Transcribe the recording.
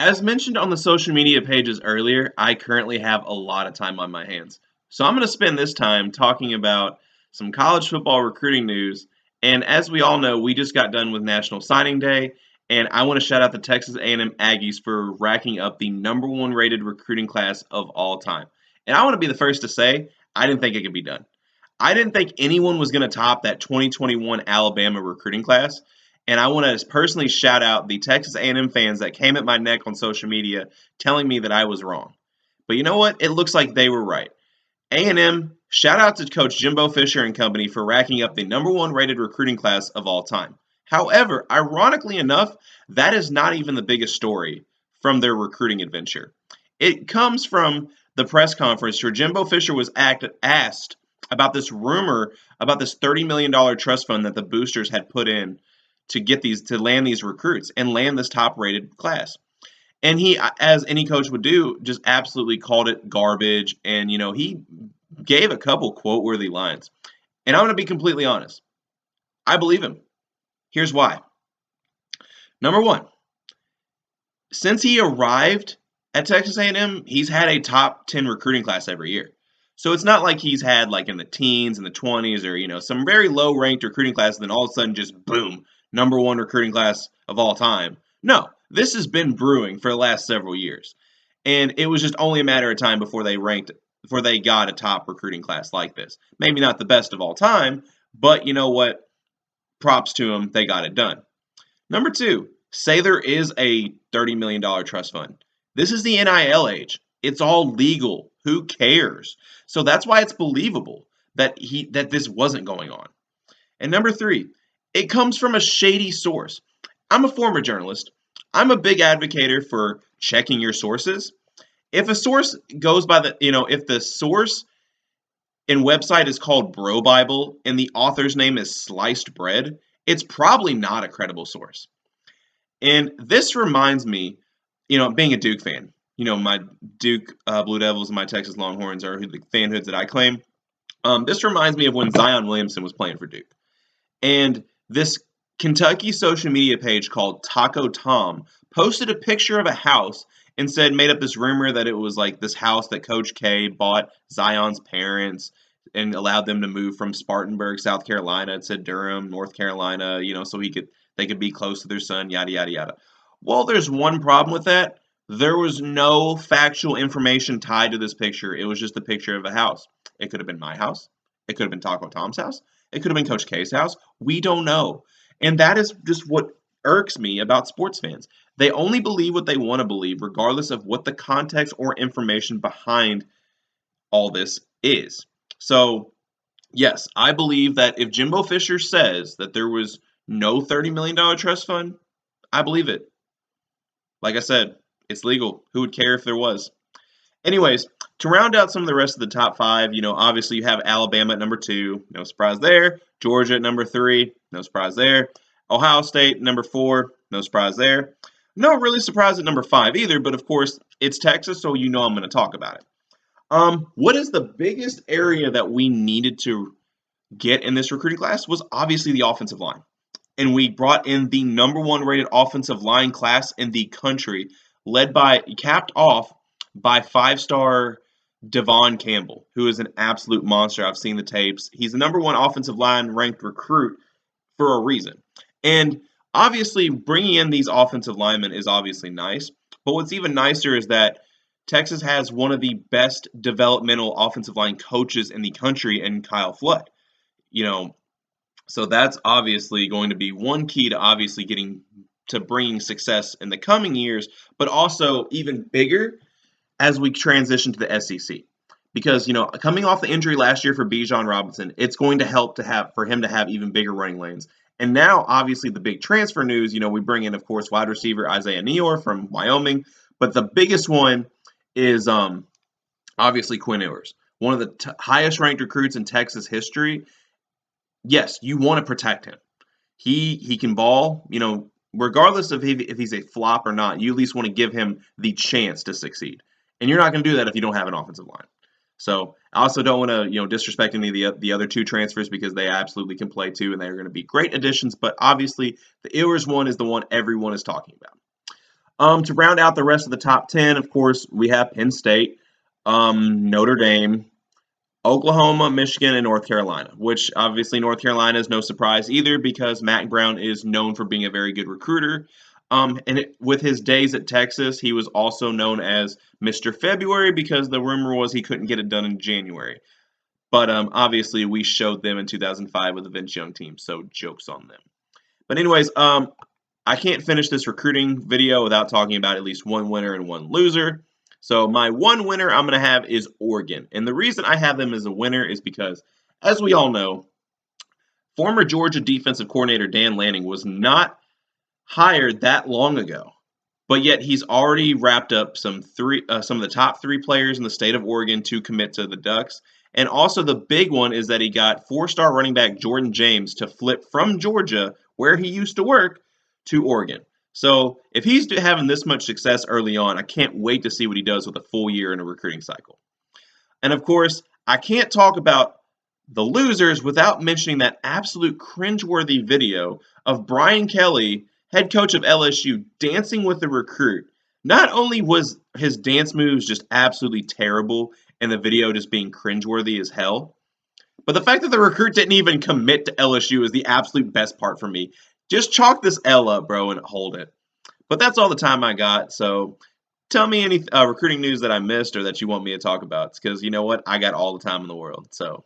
As mentioned on the social media pages earlier, I currently have a lot of time on my hands. So I'm going to spend this time talking about some college football recruiting news. And as we all know, we just got done with National Signing Day, and I want to shout out the Texas A&M Aggies for racking up the number one rated recruiting class of all time. And I want to be the first to say, I didn't think it could be done. I didn't think anyone was going to top that 2021 Alabama recruiting class. And I want to personally shout out the Texas A&M fans that came at my neck on social media telling me that I was wrong. But you know what? It looks like they were right. A&M, shout out to Coach Jimbo Fisher and company for racking up the number one rated recruiting class of all time. However, ironically enough, that is not even the biggest story from their recruiting adventure. It comes from the press conference where Jimbo Fisher was asked about this rumor about this $30 million trust fund that the boosters had put in to land these recruits and land this top rated class. And he, as any coach would do, just absolutely called it garbage. And, he gave a couple quote worthy lines. And I'm going to be completely honest. I believe him. Here's why. Number one, since he arrived at Texas A&M, he's had a top 10 recruiting class every year. So it's not like he's had like in the teens and the 20s or, some very low ranked recruiting class and then all of a sudden just boom, number one recruiting class of all time. No, this has been brewing for the last several years. And it was just only a matter of time before they got a top recruiting class like this. Maybe not the best of all time, but you know what? Props to them, they got it done. Number two, say there is a $30 million trust fund. This is the NIL age. It's all legal. Who cares? So that's why it's believable that this wasn't going on. And number three, it comes from a shady source. I'm a former journalist. I'm a big advocate for checking your sources. If a source goes by if the source and website is called Bro Bible and the author's name is Sliced Bread, it's probably not a credible source. And this reminds me, being a Duke fan, my Duke Blue Devils and my Texas Longhorns are the fanhoods that I claim. This reminds me of when Zion Williamson was playing for Duke. And this Kentucky social media page called Taco Tom posted a picture of a house and made up this rumor that it was like this house that Coach K bought Zion's parents and allowed them to move from Spartanburg, South Carolina to Durham, North Carolina, so they could be close to their son, yada, yada, yada. Well, there's one problem with that. There was no factual information tied to this picture. It was just a picture of a house. It could have been my house. It could have been Taco Tom's house. It could have been Coach K's house. We don't know. And that is just what irks me about sports fans. They only believe what they want to believe, regardless of what the context or information behind all this is. So, yes, I believe that if Jimbo Fisher says that there was no $30 million trust fund, I believe it. Like I said, it's legal. Who would care if there was? Anyways, to round out some of the rest of the top five, obviously you have Alabama at number 2. No surprise there. Georgia at number 3. No surprise there. Ohio State, number 4. No surprise there. No really surprise at number 5 either, but of course, it's Texas, so I'm going to talk about it. What is the biggest area that we needed to get in this recruiting class was obviously the offensive line. And we brought in the number 1 rated offensive line class in the country, capped off by 5-star Devon Campbell, who is an absolute monster. I've seen the tapes. He's the number 1 offensive line ranked recruit for a reason. And obviously, bringing in these offensive linemen is obviously nice. But what's even nicer is that Texas has one of the best developmental offensive line coaches in the country in Kyle Flood. So that's obviously going to be one key to obviously bringing success in the coming years, but also even bigger as we transition to the SEC. Because, coming off the injury last year for Bijan Robinson, it's going to help for him to have even bigger running lanes. And now, obviously, the big transfer news, we bring in, of course, wide receiver Isaiah Neyor from Wyoming. But the biggest one is obviously Quinn Ewers, one of the highest-ranked recruits in Texas history. Yes, you want to protect him. He can ball, regardless of if he's a flop or not, you at least want to give him the chance to succeed. And you're not going to do that if you don't have an offensive line. So I also don't want to, disrespect any of the other 2 transfers because they absolutely can play too, and they're going to be great additions. But obviously, the Ewers one is the one everyone is talking about. To round out the rest of the top 10, of course, we have Penn State, Notre Dame, Oklahoma, Michigan, and North Carolina, which obviously North Carolina is no surprise either because Mack Brown is known for being a very good recruiter. With his days at Texas, he was also known as Mr. February because the rumor was he couldn't get it done in January. But obviously, we showed them in 2005 with the Vince Young team, so jokes on them. But anyways, I can't finish this recruiting video without talking about at least one winner and one loser. So my one winner I'm going to have is Oregon. And the reason I have them as a winner is because, as we all know, former Georgia defensive coordinator Dan Lanning was not hired that long ago. But yet he's already wrapped up some of the top 3 players in the state of Oregon to commit to the Ducks. And also the big one is that he got 4-star running back Jordan James to flip from Georgia, where he used to work, to Oregon. So if he's having this much success early on, I can't wait to see what he does with a full year in a recruiting cycle. And of course, I can't talk about the losers without mentioning that absolute cringeworthy video of Brian Kelly, head coach of LSU, dancing with a recruit. Not only was his dance moves just absolutely terrible and the video just being cringeworthy as hell, but the fact that the recruit didn't even commit to LSU is the absolute best part for me. Just chalk this L up, bro, and hold it. But that's all the time I got. So tell me any recruiting news that I missed or that you want me to talk about. Because you know what? I got all the time in the world. So